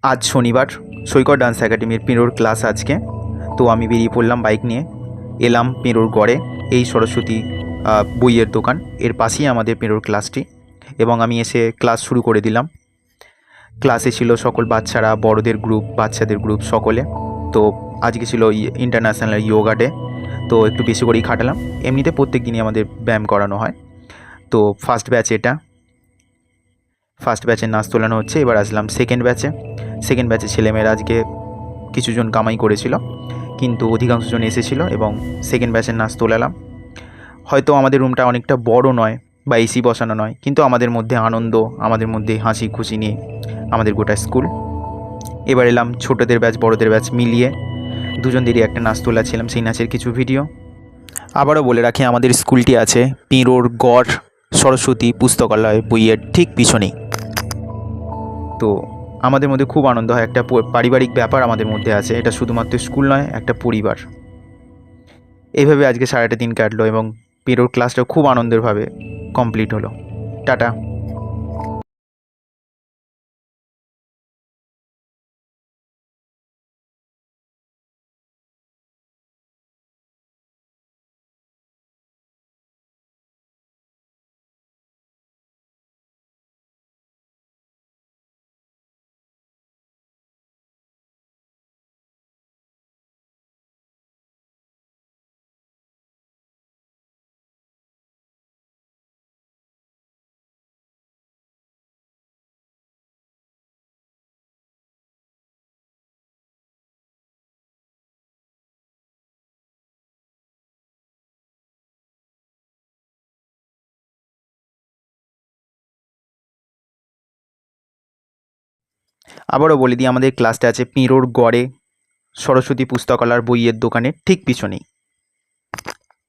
आज शनिवार सৈকত ডান্স একাডেমির পিরোর ক্লাস আজকে। তো আমি বেরিয়ে পড়লাম বাইক নিয়ে, এলাম পিরোর গড়ে। এই সরস্বতী বইয়ের দোকান, এর পাশেই আমাদের পিরোর ক্লাসটি, এবং আমি এসে ক্লাস শুরু করে দিলাম। ক্লাসে ছিল সকল বাচ্চারা, বড়দের গ্রুপ, বাচ্চাদের গ্রুপ সকলে। তো আজকে ছিল ইন্টারন্যাশনাল যোগা ডে, তো একটু বেশি করেই খাটালাম। এমনিতে প্রত্যেক দিনই আমাদের ব্যায়াম করানো হয়। তো ফার্স্ট ব্যাচ এটা, ফার্স্ট ব্যাচের নাচ তোলানো হচ্ছে। এবার আসলাম সেকেন্ড ব্যাচে। সেকেন্ড ব্যাচের ছেলেমেয়েরা আজকে কিছুজন কামাই করেছিল, কিন্তু অধিকাংশজন এসেছিলো এবং সেকেন্ড ব্যাচের নাচ তোলালাম। হয়তো আমাদের রুমটা অনেকটা বড় নয় বা এসি বসানো নয়, কিন্তু আমাদের মধ্যে আনন্দ, আমাদের মধ্যে হাসি খুশি নিয়ে আমাদের গোটা স্কুল। এবার এলাম ছোটোদের ব্যাচ বড়দের ব্যাচ মিলিয়ে দুজনদেরই একটা নাচ তোলাছিলাম, সেই নাচের কিছু ভিডিও। আবারও বলে রাখি, আমাদের স্কুলটি আছে পিরোর গড় সরস্বতী পুস্তকালয় বইয়ের ঠিক পিছনেই। তো আমাদের মধ্যে খুব আনন্দ হয়, একটা পারিবারিক ব্যাপার আমাদের মধ্যে আছে। এটা শুধুমাত্র স্কুল নয়, একটা পরিবার। এইভাবে আজকে সারাটা দিন কাটলো এবং পিরোর ক্লাসটা খুব আনন্দেরভাবে কমপ্লিট হলো। টাটা। আবারও বলে দিই, আমাদের ক্লাসটা আছে পিরোর গড়ে সরস্বতী পুস্তকালয়ের বইয়ের দোকানের ঠিক পিছনেই।